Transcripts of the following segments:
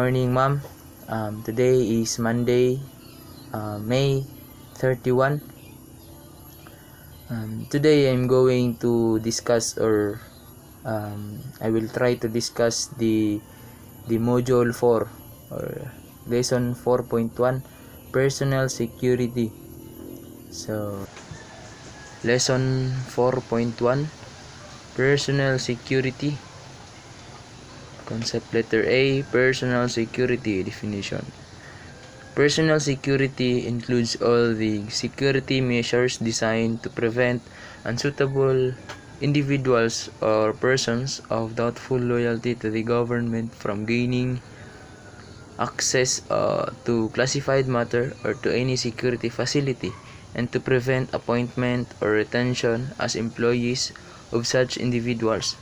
morning, ma'am. Today is Monday, May 31. Today I'm going to discuss, or I will try to discuss the module 4 or lesson 4.1, personal security. So lesson 4.1, personal security. Concept letter A, personal security definition. Personal security includes all the security measures designed to prevent unsuitable individuals or persons of doubtful loyalty to the government from gaining access to classified matter or to any security facility, and to prevent appointment or retention as employees of such individuals.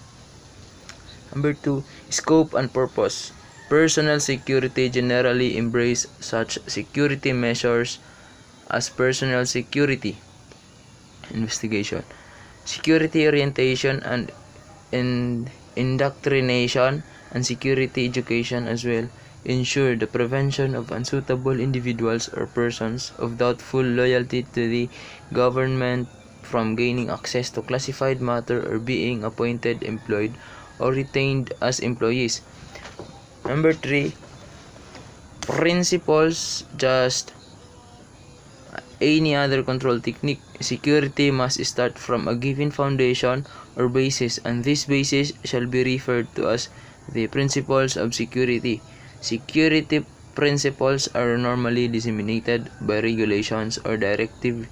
Number 2, scope and purpose. Personal security generally embrace such security measures as personal security investigation, security orientation and indoctrination, and security education as well. Ensure the prevention of unsuitable individuals or persons of doubtful loyalty to the government from gaining access to classified matter or being appointed, employed, or retained as employees. Number 3, principles. Just any other control technique, security must start from a given foundation or basis, and this basis shall be referred to as the principles of security. Security principles are normally disseminated by regulations or directive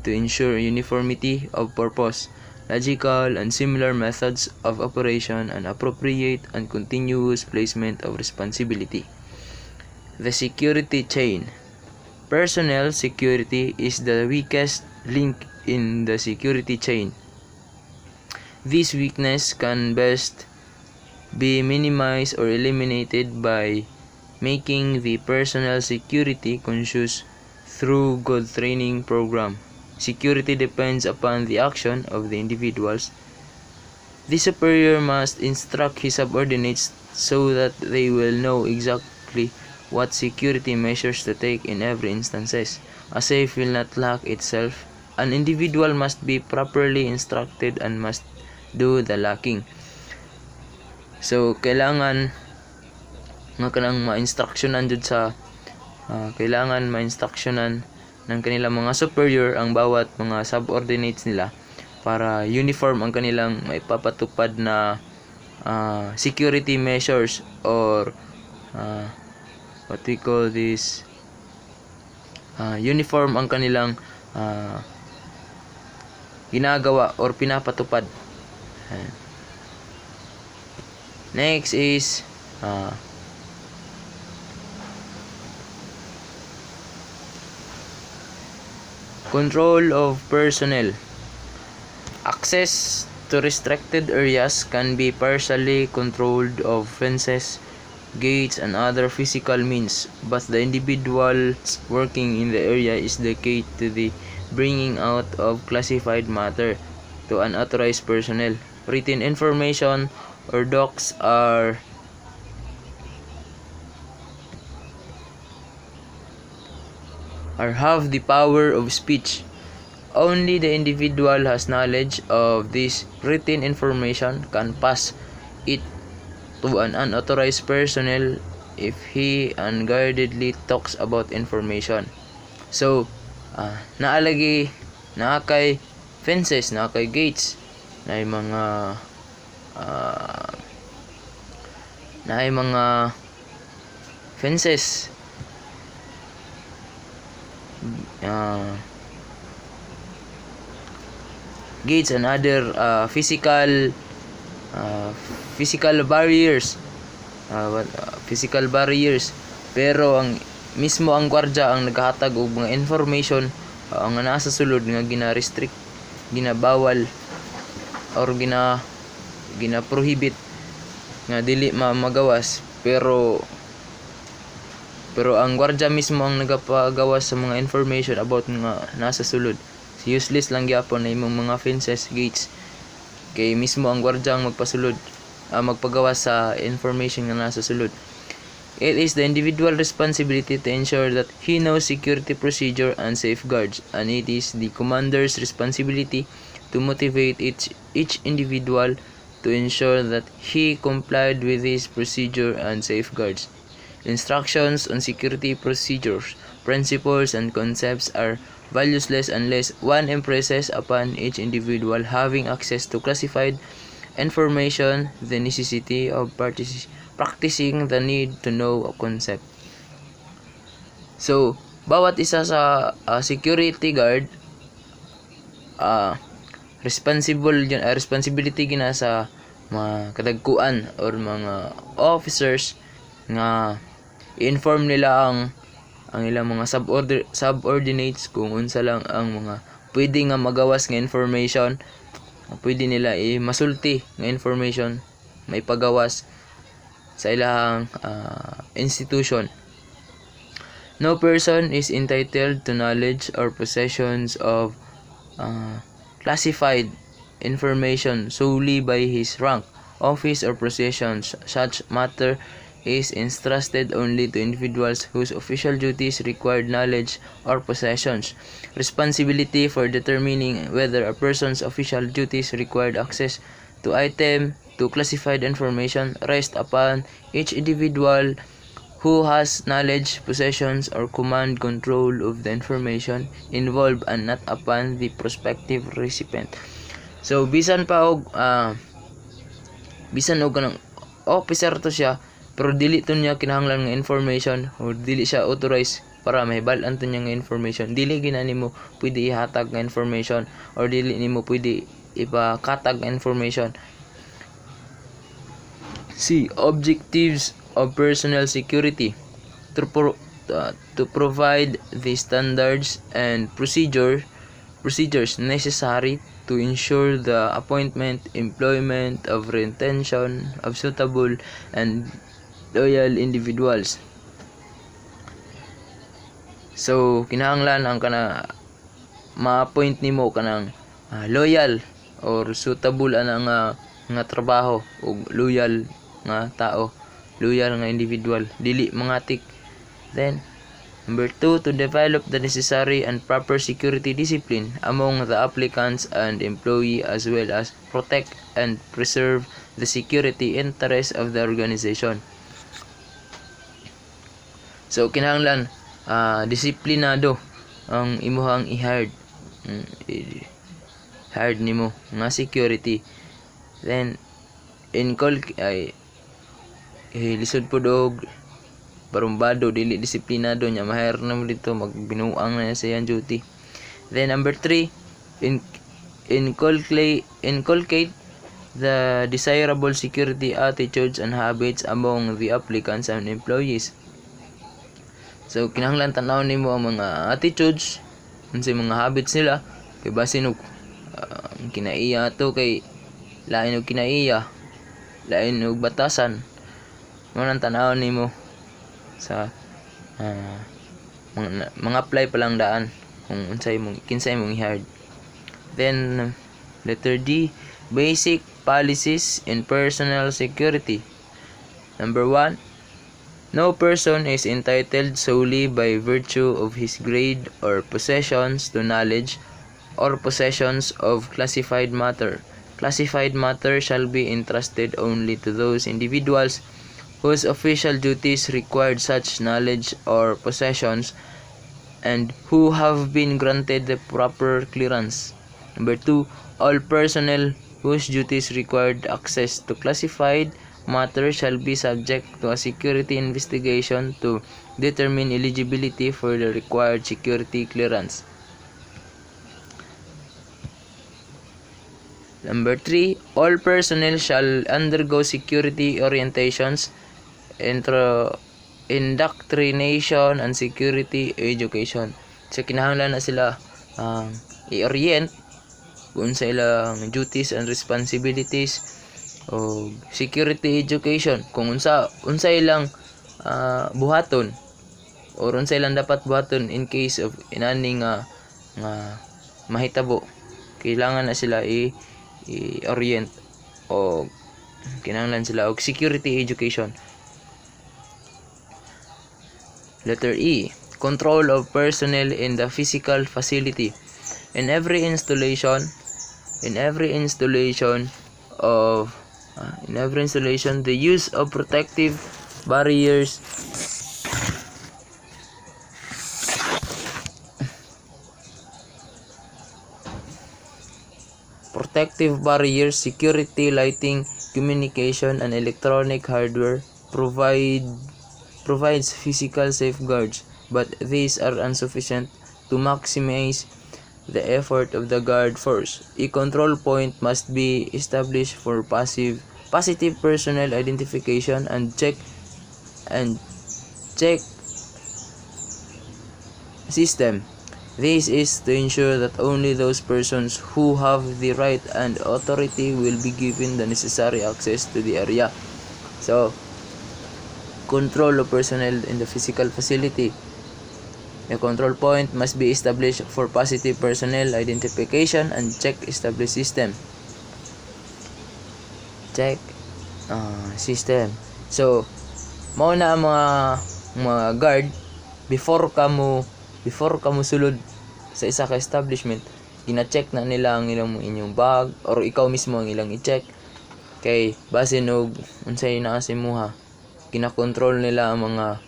to ensure uniformity of purpose, logical and similar methods of operation, and appropriate and continuous placement of responsibility. The security chain. Personnel security is the weakest link in the security chain. This weakness can best be minimized or eliminated by making the personnel security conscious through good training program. Security depends upon the action of the individuals. The superior must instruct his subordinates so that they will know exactly what security measures to take in every instances. A safe will not lock itself. An individual must be properly instructed and must do the locking. So kailangan nga kanang ma-instructionan jud sa kailangan ma-instructionan ng kanilang mga superior ang bawat mga subordinates nila para uniform ang kanilang maipapatupad na security measures, or what we call this, uniform ang kanilang ginagawa or pinapatupad. Next is control of personnel. Access to restricted areas can be partially controlled of fences, gates, and other physical means, but the individuals working in the area is the key to the bringing out of classified matter to unauthorized personnel. Written information or docs are have the power of speech. Only the individual has knowledge of this written information can pass it to an unauthorized personnel if he unguardedly talks about information. So, naalagi na kay fences, na kay gates, na mga fences, gates and other physical barriers, pero ang mismo ang gwardiya ang naghahatag og mga information ang nasa sulod nga gina-restrict, ginabawal, or gina-prohibit nga dili magawas, pero ang gwardiya mismo ang nagapagawas sa mga information about nga nasa sulod. Useless lang gyapon na imong mga fences, gates, kay mismo ang gwardiya ang magpasulod, magpagawas sa information nga nasa sulod. It is the individual responsibility to ensure that he knows security procedure and safeguards, and it is the commander's responsibility to motivate each individual to ensure that he complied with his procedure and safeguards. Instructions on security procedures, principles, and concepts are valueless unless one impresses upon each individual having access to classified information the necessity of practicing the need to know a concept. So, bawat isa sa security guard responsibility gina sa mga kadagkuan or mga officers nga i-inform nila ang ilang mga subordinates kung unsa lang ang mga pwede nga magawas nga information, pwede nila masulti nga information may pagawas sa ilang institution. No person is entitled to knowledge or possessions of classified information solely by his rank, office, or positions. Such matter is entrusted only to individuals whose official duties require knowledge or possessions. Responsibility for determining whether a person's official duties required access to classified information rests upon each individual who has knowledge, possessions, or command control of the information involved and not upon the prospective recipient. So bisan og kanang officer to siya pero dili to niya kinahanglan nga information o dili siya authorized para mahibal-an to niya nga information, dili gina nimo pwede ihatag nga information or dili nimo pwede ipakatag nga information. C. Objectives of personnel security to provide the standards and procedures necessary to ensure the appointment, employment, of retention of suitable and loyal individuals. So kinahanglan ang ma-appoint nimo kanang loyal or suitable ana nga trabaho o loyal nga tao, loyal nga individual, dili mangatik. Then number 2, to develop the necessary and proper security discipline among the applicants and employee, as well as protect and preserve the security interests of the organization. So kinahanglan disiplinado ang imuhang i-hired nimo nga security. Then lisod po dog barumbado, dili disiplinado niya, mahir na mo dito, magbinuang na sa yan duty. Then number 3, inculcate the desirable security attitudes and habits among the applicants and employees. So kinahanglan tanaw nimo ang mga attitudes, unsay mga habits nila, kay basin og kinaiya to kay lain og kinaiya, lain og batasan. Manang tanaw nimo sa mga apply pa lang daan kung kinsay mong i-hired. Then letter D, basic policies in personnel security. Number 1, no person is entitled solely by virtue of his grade or possessions to knowledge or possessions of classified matter. Classified matter shall be entrusted only to those individuals whose official duties required such knowledge or possessions and who have been granted the proper clearance. Number 2, all personnel whose duties required access to classified matter shall be subject to a security investigation to determine eligibility for the required security clearance. Number 3, all personnel shall undergo security orientations, indoctrination, and security education. So kinahanglan na sila i-orient kung sa ilang duties and responsibilities o security education kung unsa ilang buhaton or unsa ilang dapat buhaton in case of inani nga mahitabo. Kailangan na sila i-orient o kinahanglan sila og security education. Letter E. Control of personnel in the physical facility. In every installation of the use of protective barriers, security, lighting, communication, and electronic hardware provides physical safeguards, but these are insufficient to maximize the effort of the guard force. A control point must be established for positive personnel identification and check system. This is to ensure that only those persons who have the right and authority will be given the necessary access to the area. So, control of personnel in the physical facility. The control point must be established for positive personnel identification and check established system. System. So, mao na ang mga guard before ka mo sulod sa isa ka establishment, gina-check na nila ang inyong bag or ikaw mismo ang ilang i-check kay base og unsay naa sa imuha, kina-control nila ang mga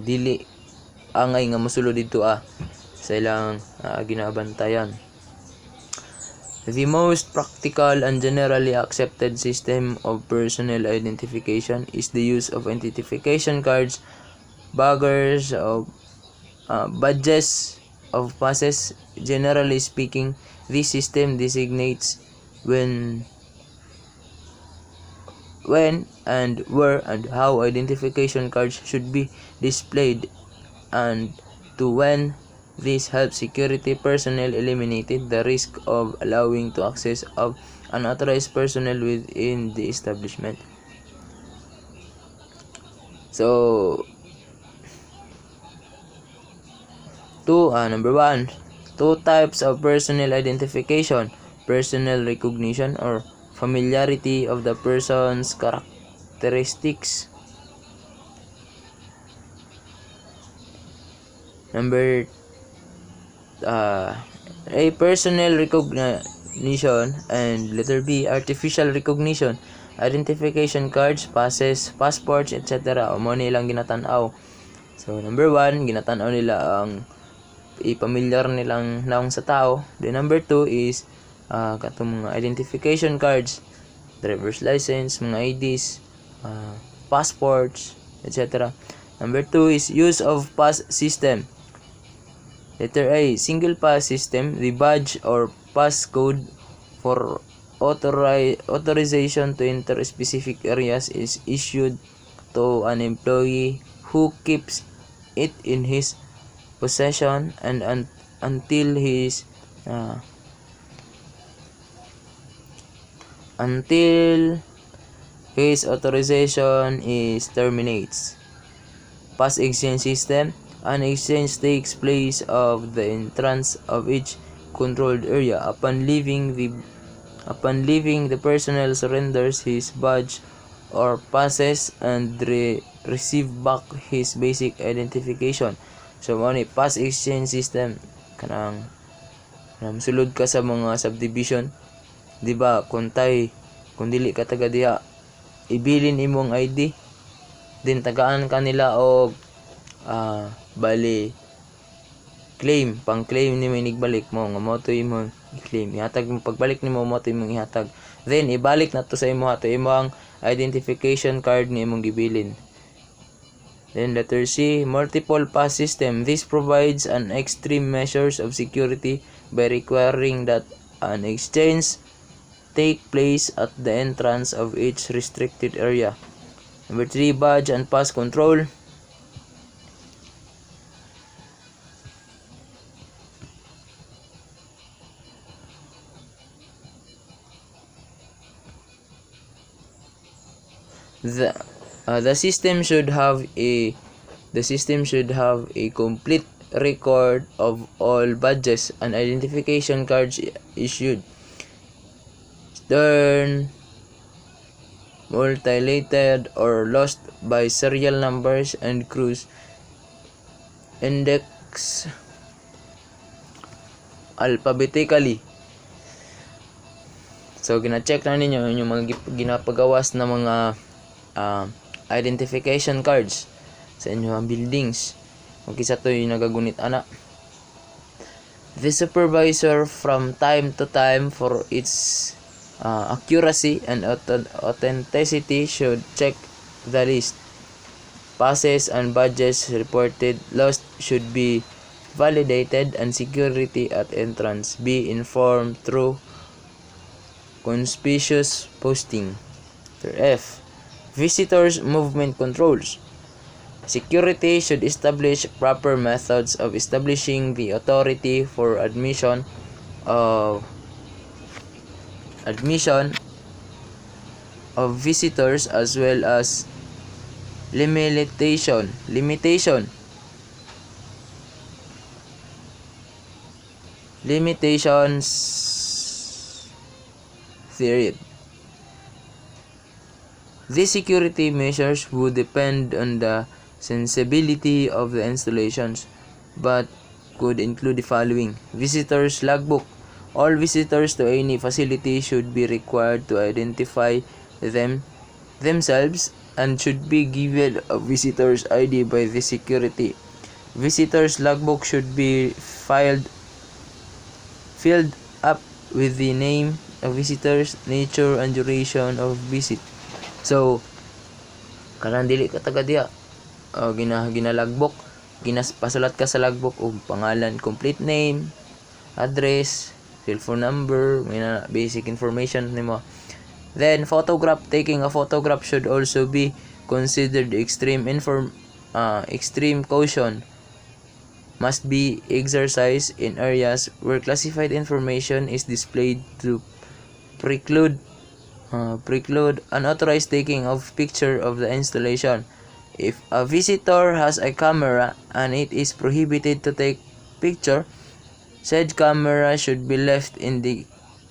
dili angay nga mosulod dito sa ilang ginabantayan. The most practical and generally accepted system of personnel identification is the use of identification cards, badges of passes. Generally speaking, this system designates when and where and how identification cards should be displayed, and to when this helps security personnel eliminated the risk of allowing to access of unauthorized personnel within the establishment. So, number 1, two types of personnel identification: personnel recognition or familiarity of the person's characteristics. Number A, personnel recognition, and letter B, artificial recognition. Identification cards, passes, passports, etc. O mo nilang ginatanaw. So, number 1, ginatanaw nila ang i-familiar nilang naong sa tao. Then, number 2 is katong mga identification cards, driver's license, mga IDs, passports, etc. Number 2 is use of pass system. Letter A, single pass system. The badge or pass code for authorization to enter specific areas is issued to an employee who keeps it in his possession and until his authorization is terminates. Pass exchange system. An exchange takes place of the entrance of each controlled area. Upon leaving, the personnel surrenders his badge or passes and receive back his basic identification. So, ano pass exchange system? Kanang sulod ka sa mga subdivision, di ba? Kung dili ka taga diha, ibilin imong ID, din tagaan kanila og bali pang-claim ni may nigbalik mo nga mo to imong i-claim, ihatag mo pagbalik nimo mo to imong ihatag, then ibalik na to sa imo ato imong identification card ni imong gibilin. Then letter C, multiple pass system. This provides an extreme measures of security by requiring that an exchange take place at the entrance of each restricted area. Number 3, badge and pass control. The system should have a complete record of all badges and identification cards issued, stolen, mutilated, or lost by serial numbers and crews index alphabetically. So gina-check na ninyo yung mga ginapagawas na mga identification cards sa inyong buildings. Kung kisa to yung nagagunit ana. The supervisor from time to time for its accuracy and authenticity should check the list. Passes and badges reported lost should be validated and security at entrance be informed through conspicuous posting. F. Visitors movement controls. Security should establish proper methods of establishing the authority for admission of visitors as well as limitations theory. These security measures would depend on the sensibility of the installations, but could include the following. Visitors logbook. All visitors to any facility should be required to identify themselves and should be given a visitor's ID by the security. Visitors logbook should be filled up with the name of visitors, nature, and duration of visit. So, kanang dili ka taga diya. Ginalagbok, pasulat ka sa logbook og pangalan, complete name, address, cellphone number, may na basic information nimo. Then taking a photograph should also be considered. Extreme caution must be exercised in areas where classified information is displayed to preclude unauthorized taking of picture of the installation. If a visitor has a camera and it is prohibited to take picture, said camera should be left in the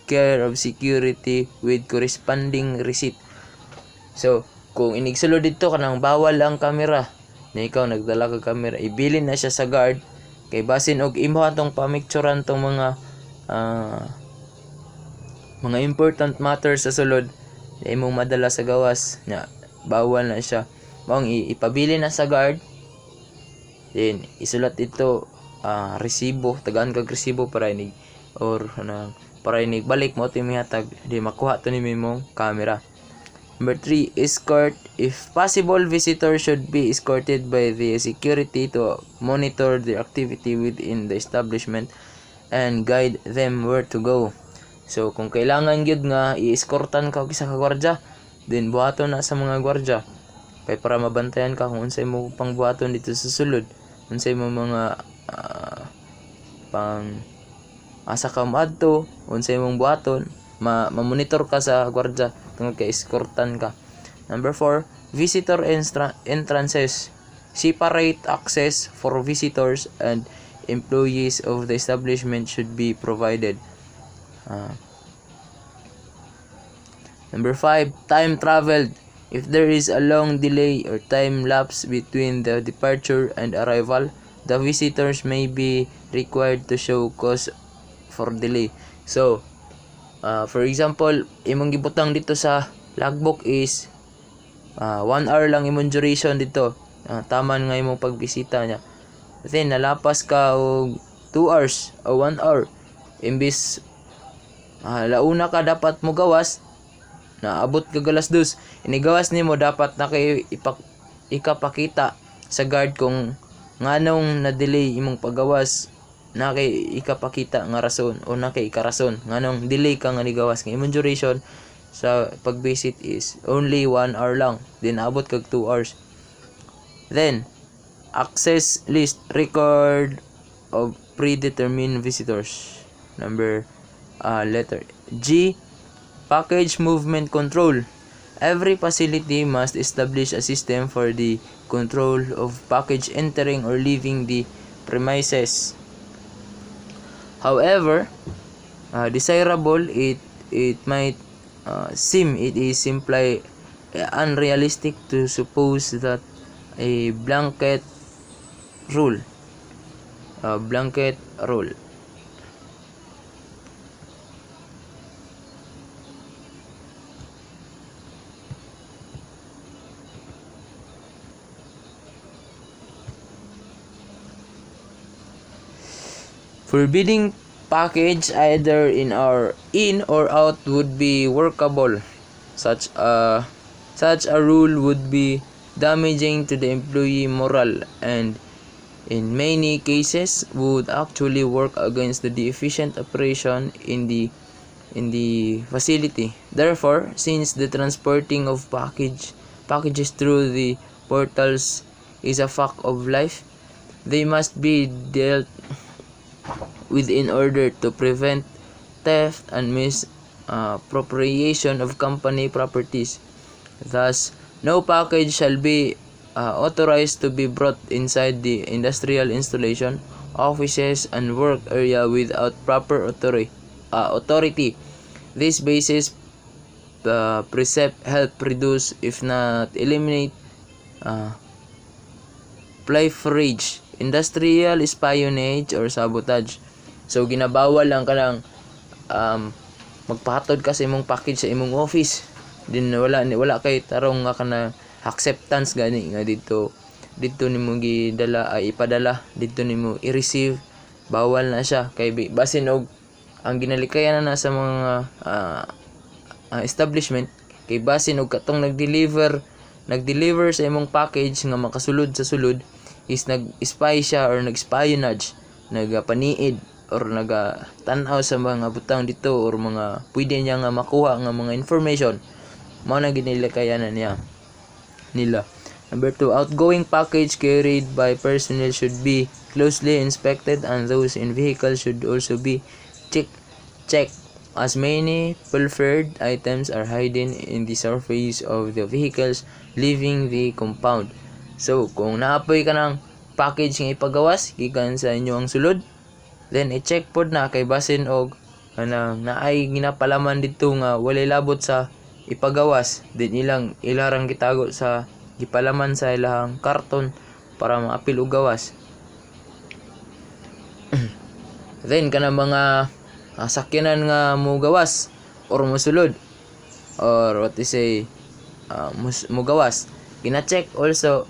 care of security with corresponding receipt. So, kung inigsulod dito kanang bawal ang camera, na ikaw nagdala ka camera, ibilin na siya sa guard kay basin og imo atong pamicturan tong mga important matters sa sulod na imong madala sa gawas nya bawal na siya. Maong ipabili na sa guard, then isulat dito resibo, tagaan kag resibo para balik mo ito yung mihatag, di makuha ito ni mong camera. Number 3, escort. If possible, visitors should be escorted by the security to monitor their activity within the establishment and guide them where to go. So, kung kailangan gyud nga i-escortan ka og isa ka gwardya, then buhaton na sa mga gwardya. Kay para mabantayan ka kung unsay mo pangbuhaton dito sa sulod. Unsay mo mga pang asa ka maadto, unsay mong buhaton, ma-monitor ka sa gwardya tungod kay escortan ka. Number 4, visitor entrances. Separate access for visitors and employees of the establishment should be provided. Number 5, time traveled. If there is a long delay or time lapse between the departure and arrival, the visitors may be required to show cause for delay. So, for example, imong gibutang dito sa logbook is 1 hour lang imong duration dito. Taman nga imong pagbisita niya. Then, nalapas ka og 2 hours o 1 hour. Imbis launa ka dapat mo gawas, naabot ka galas dos, inigawas nimo dapat na kay ikapakita sa guard kung nganong na-delay imong paggawas, na kay ikapakita nga rason o na kay ikarason nganong delay ka nga nigawas. Nga imong duration sa pag-visit is only 1 hour lang, then abot kag 2 hours. Then access list, record of predetermined visitors. Number letter G, package movement control. Every facility must establish a system for the control of package entering or leaving the premises. However, desirable it might seem it is simply unrealistic to suppose that a blanket rule blanket rule. Forbidding package either in or out would be workable. Such a rule would be damaging to the employee morale and in many cases would actually work against the efficient operation in the facility. Therefore, since the transporting of packages through the portals is a fact of life, they must be dealt with in order to prevent theft and misappropriation of company properties. Thus, no package shall be authorized to be brought inside the industrial installation, offices, and work area without proper authority. This basis precept help reduce, if not eliminate, pilferage, industrial espionage, or sabotage. So ginabawal lang kanang magpahatod ka sa imong package sa imong office. Din wala kay tarong nga kana acceptance gani nga dito nimo gidala ay ipadala, dito nimo i-receive. Bawal na siya kay basin og ang ginalikayan na sa mga establishment kay basin og katong nag-deliver sa imong package nga makasulod sa sulod is nag-spy siya or nag-espionage, nagapaniid or naga-tan-aw sa mga butang dito or mga pwede niya nga makuha nga mga information, mao na ginilikayanan nila. Number 2, outgoing package carried by personnel should be closely inspected and those in vehicles should also be checked as many pilfered items are hidden in the surface of the vehicles leaving the compound. So, kung naapoy ka ng package nga ipagawas gikan sa inyo ang sulod, then i-check pod na kay basin og naay ginapalaman dito nga walay labot sa ipagawas, then ilarang gitago sa gipalaman sa ilang karton para maapil og gawas. Then kana mga sakyanan nga mo gawas or mosulod or what is say mo gawas, kina-check also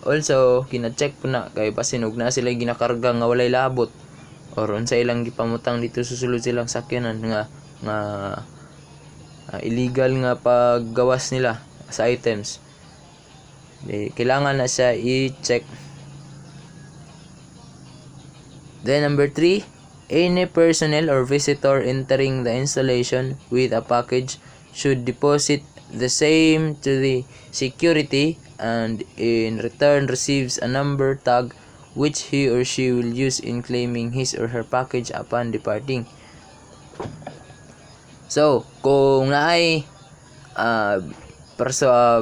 kina-check po na kay basin og na sila ginakarga nga walay labot or unsa ilang gipamutang dito susulod silang sakyanan nga illegal nga paggawas nila sa items. Kailangan na siya i-check. Then number 3, any personnel or visitor entering the installation with a package should deposit the same to the security and in return receives a number tag which he or she will use in claiming his or her package upon departing. So, kung naay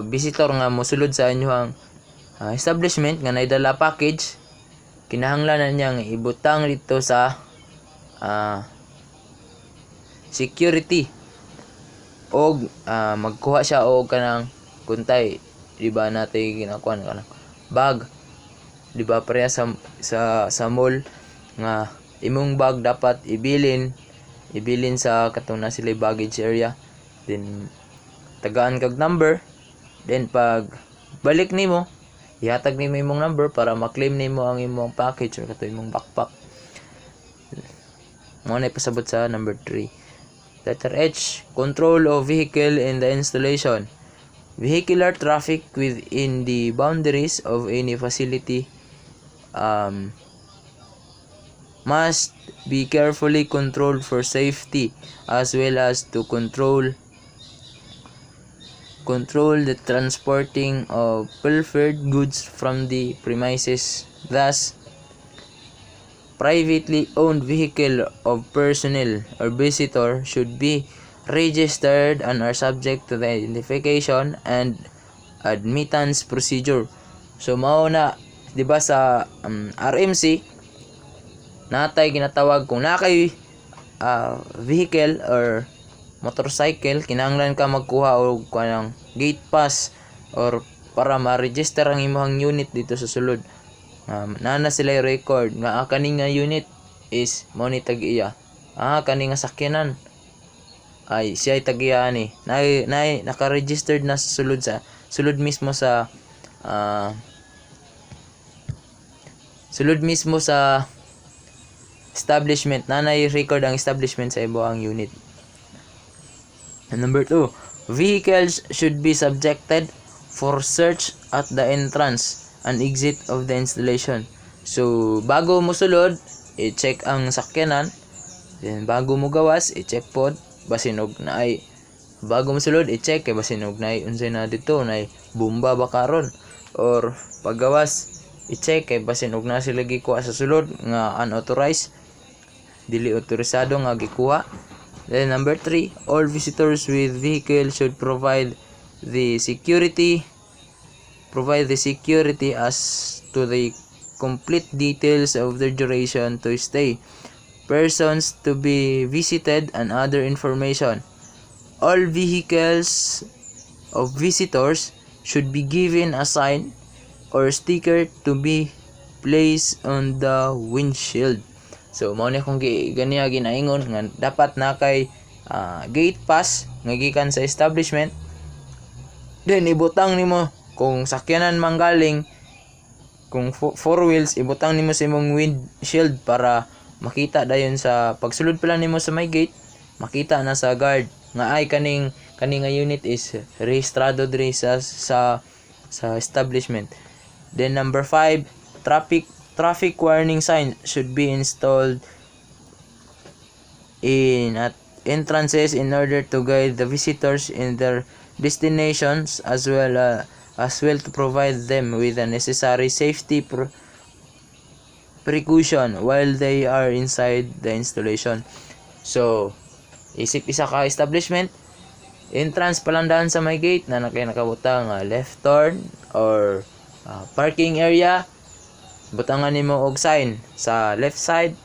visitor nga mosulod sa inyong establishment nga naidala package, kinahanglan na niyang ibutang dito sa security og magkuha siya og kanang kuntay, di ba natin ginakuan kanang bag, di ba pareha sa mall nga imong bag dapat ibilin sa katong na sila baggage area, then tagaan kag number, then pag balik nimo ihatag nimo imong number para ma-claim nimo ang imong package or katong imong backpack. Mo na pasabot sa number 3. Letter H, control of vehicle in the installation. Vehicular traffic within the boundaries of any facility must be carefully controlled for safety as well as to control the transporting of pilfered goods from the premises. Thus, privately owned vehicle of personnel or visitor should be registered and are subject to the identification and admittance procedure. So mao na, di ba sa RMC natay ginatawag kung nakay vehicle or motorcycle, kinahanglan ka magkuha og kanang gate pass or para ma-register ang imong unit dito sa sulod. Nana sila record nga kani nga unit is mo ni tag-iya. Kani nga sakyanan ay siya ay tag-iya ni. Naka-registered na sa sulod mismo sa sulod mismo sa establishment. Nanay record ang establishment sa ibuang unit. And number 2, vehicles should be subjected for search at the entrance and exit of the installation. So, bago mo sulod, i-check ang sakyanan. Then, bago mo gawas, i-check pod. Basinog na ay, bago mo sulod, i-check. Basinog na ay, unsay na dito, na ay, bomba ba karon. Or, paggawas, i-check. Basinog na sila gikuha sa sulod, nga unauthorized. Dili autorisado nga gikuha. Then number 3, all visitors with vehicle should provide the security as to the complete details of their duration to stay, persons to be visited, and other information. All vehicles of visitors should be given a sign or sticker to be placed on the windshield. So, mao ni akong ganiya ginaingon nga dapat na kay gate pass nga gikan sa establishment. Then ibutang nimo kung sakyanan manggaling, kung four wheels, ibutang nimo sa imong windshield para makita dayon sa pagsulod pa lang nimo sa may gate, makita na sa guard nga ay kaning nga unit is rehistrado diri sa establishment. Then number 5, traffic warning signs should be installed at entrances in order to guide the visitors in their destinations, as well to provide them with the necessary safety precaution while they are inside the installation. So, isip isa ka establishment, entrance palandahan sa may gate na nakabutang left turn or parking area. Butangan nimo og sign sa left side,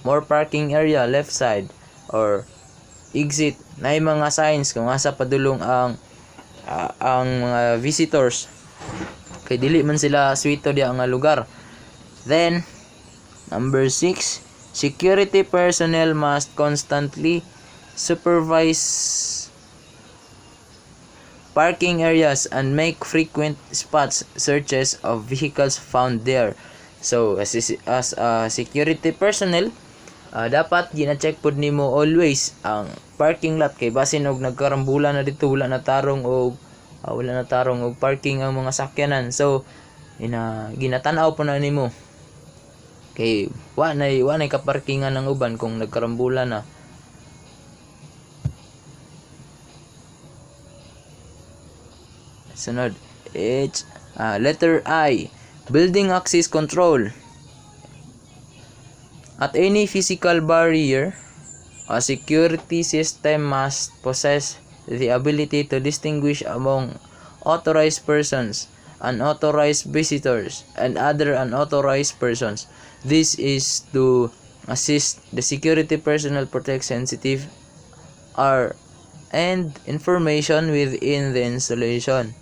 more parking area left side, or exit. Nay mga signs kung asa padulong ang mga visitors kay dili man sila swito diya nga lugar. Then number 6, security personnel must constantly supervise parking areas and make frequent spots searches of vehicles found there. So, as a security personnel, dapat gina-check pod nimo always ang parking lot kay basin og nagkarambulan na dito, wala na tarong og parking ang mga sakyanan. So, ginatanaw po na nimo kay wa nay kaparkingan ng uban kung nagkarambulan na. Sunod, letter I, building access control. At any physical barrier, a security system must possess the ability to distinguish among authorized persons, unauthorized visitors, and other unauthorized persons. This is to assist the security personnel protect sensitive and information within the installation.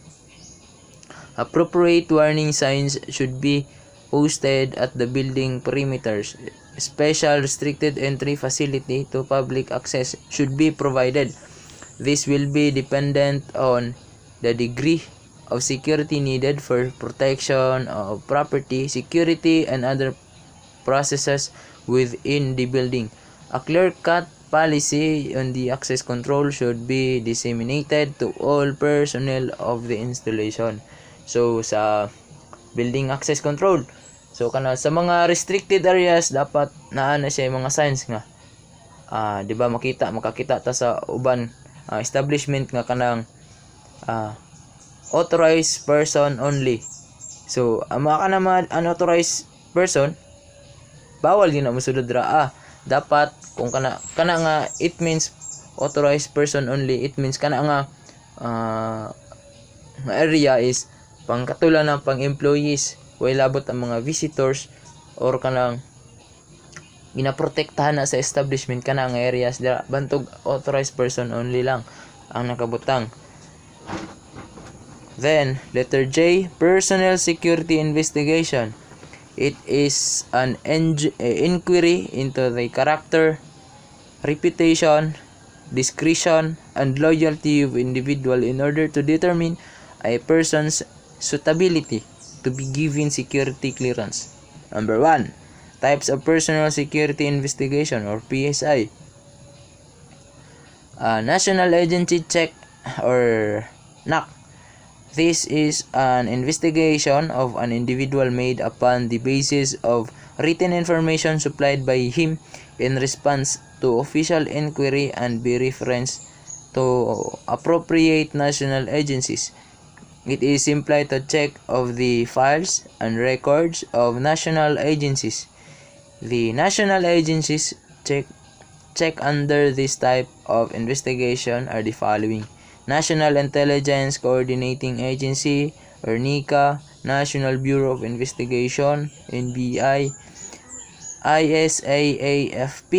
Appropriate warning signs should be posted at the building perimeters. Special restricted entry facility to public access should be provided. This will be dependent on the degree of security needed for protection of property, security, and other processes within the building. A clear-cut policy on the access control should be disseminated to all personnel of the installation. So, sa building access control, so kana sa mga restricted areas dapat naa na siya mga signs nga di ba makakita ta sa uban establishment nga kanang authorized person only. So ang mga unauthorized person bawal gyud na mosulod ra. Dapat kung kana nga it means authorized person only, it means kana nga area is pangkatulan ng pang-employees, way labot ang mga visitors or kanang ginaprotektahan na sa establishment kana nga areas dira bantog authorized person only lang ang nakabutang. Then letter J, personnel security investigation. It is an inquiry into the character, reputation, discretion, and loyalty of individual in order to determine a person's suitability to be given security clearance. Number 1. Types of Personal Security Investigation or PSI. National Agency Check or NAC. This is an investigation of an individual made upon the basis of written information supplied by him in response to official inquiry and be referenced to appropriate national agencies. It is simply to check of the files and records of national agencies. The national agencies check under this type of investigation are the following: National Intelligence Coordinating Agency or NICA, National Bureau of Investigation, NBI, ISAAFP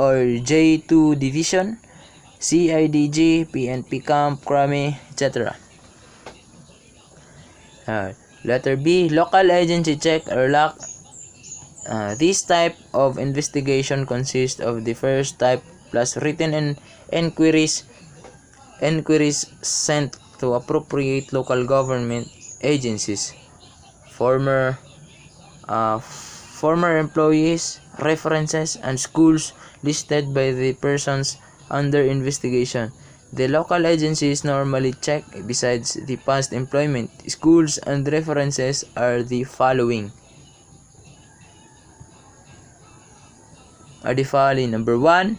or J2 Division, CIDG, PNP Camp, Crime, etc. Letter B, Local Agency Check or LAC. This type of investigation consists of the first type plus written inquiries sent to appropriate local government agencies, former employees, references, and schools listed by the persons under investigation. The local agencies normally check besides the past employment, schools, and references are the following. Number 1,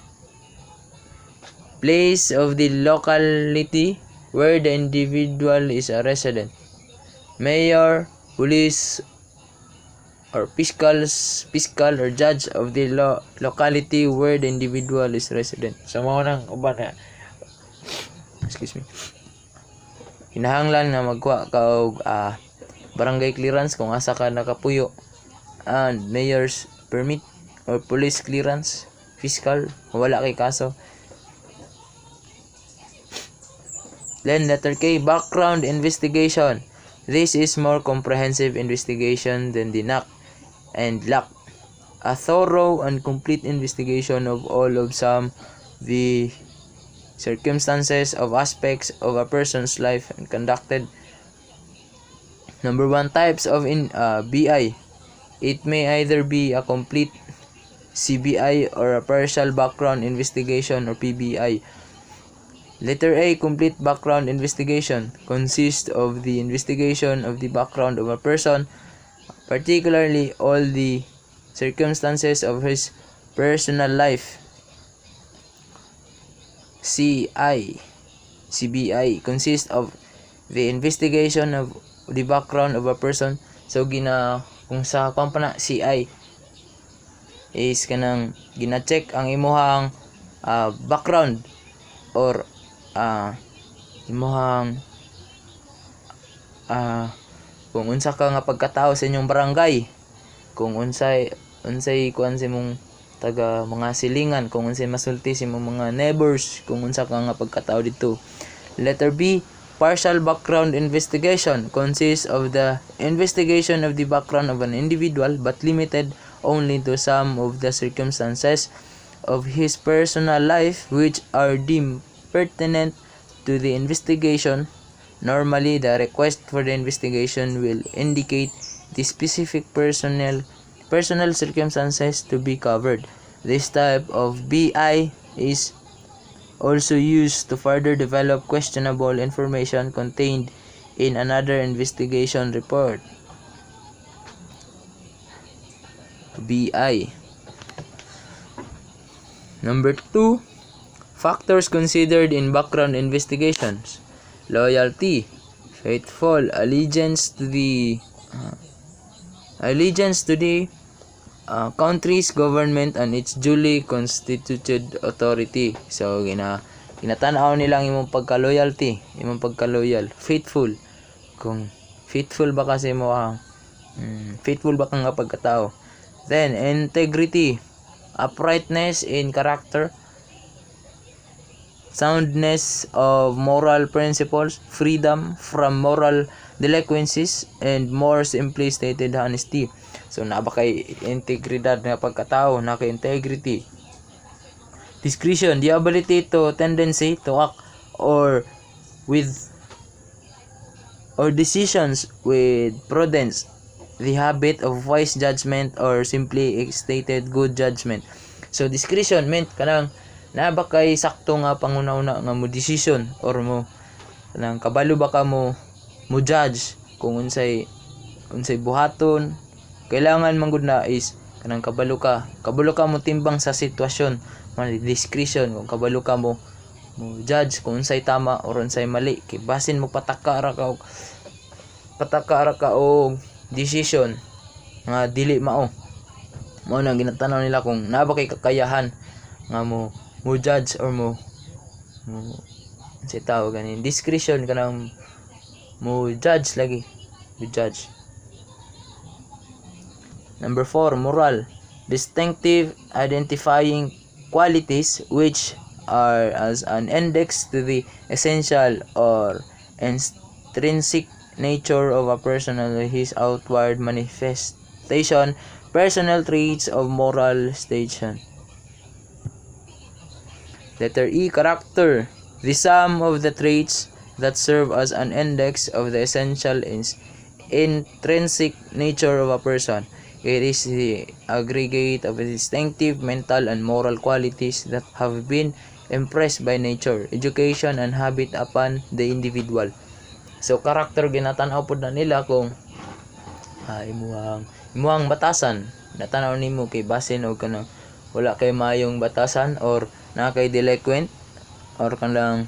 place of the locality where the individual is a resident. Mayor, police, or fiscal or judge of the locality where the individual is resident. So mao nang uban na kinahanglan na magkuha ka og barangay clearance kung asa ka nakapuyo, and mayor's permit or police clearance, fiscal kung wala kay kaso. Then letter K, background investigation. This is more comprehensive investigation than the NAC and LAC. A thorough and complete investigation of all of some the circumstances of aspects of a person's life and conducted. Number 1, types of BI. It may either be a complete CBI or a partial background investigation or PBI. Letter A, complete background investigation consists of the investigation of the background of a person, particularly all the circumstances of his personal life. CBI consists of the investigation of the background of a person. So kung sa kompana CI is kanang gina-check ang imuhang background or imuhang kung unsa ka nga pagkatao sa inyong barangay, kung unsay kuan sa imong taga mga silingan, kung unsay masulti sa imong mga neighbors, kung unsa ka nga pagkatao dito. Letter B, partial background investigation consists of the investigation of the background of an individual but limited only to some of the circumstances of his personal life which are deemed pertinent to the investigation. Normally, the request for the investigation will indicate the specific personal circumstances to be covered. This type of BI is also used to further develop questionable information contained in another investigation report. BI. Number 2, factors considered in background investigations. Loyalty, faithful, allegiance to the country's government and its duly constituted authority. So ginatanaw nilang imong pagka-loyalty, imong pagka-loyal, faithful. Kung faithful ba kasi mo faithful ba kang pagkatao. Then integrity, uprightness in character, soundness of moral principles, freedom from moral delinquencies, and more simply stated, honesty. So naa ba kay integridad nga pagkatao, na kay integrity. Discretion, the ability to tendency to act or with or decisions with prudence, the habit of wise judgment or simply stated good judgment. So discretion meant kanang naa ba kay sakto nga panguna-una nga mo decision or mo kanang kabalo ba ka mo judge kung unsay buhaton. Kailangan man gud na is kanang kabalo ka mo timbang sa sitwasyon. Discretion kung kabalo ka mo judge kung unsay tama or unsay mali, kay basin mo pataka ra ka og decision nga dili mao na ginatanaw nila kung naa ba kay kakayahan nga mo judge or mo si tao ganin. Discretion kanang mo judge lagi, judge. Number 4, moral, distinctive identifying qualities which are as an index to the essential or intrinsic nature of a person and his outward manifestation, personal traits of moral station. Letter E, character, the sum of the traits that serve as an index of the essential intrinsic nature of a person. It is the aggregate of distinctive mental and moral qualities that have been impressed by nature, education, and habit upon the individual. So, character ginatanaw po na nila kung imuhang batasan. Natanaw nimo kay basin o kanang wala kay mayong batasan or na kay delinquent or kanang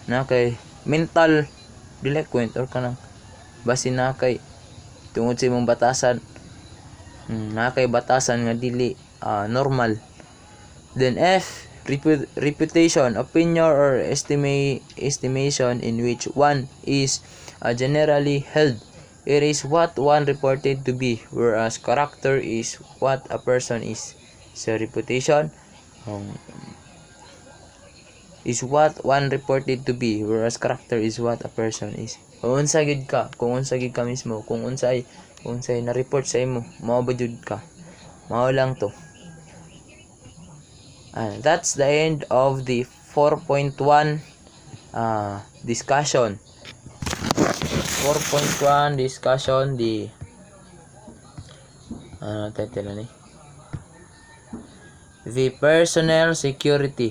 na kay mental delinquent or kanang basin na kay tungod sa imong batasan na kay batasan nga dili normal. Then F, reputation, opinion or estimation in which one is generally held. It is what one reported to be, whereas character is what a person is. So reputation is what one reported to be, whereas character is what a person is. Kung unsa gid ka mismo, kung unsay na-report sa imo, mao ba jud ka. Mao lang to. And that's the end of the 4.1 discussion. 4.1 discussion, the title ni? The personnel security.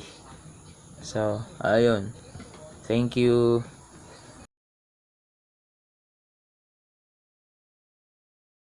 So, ayun. Thank you.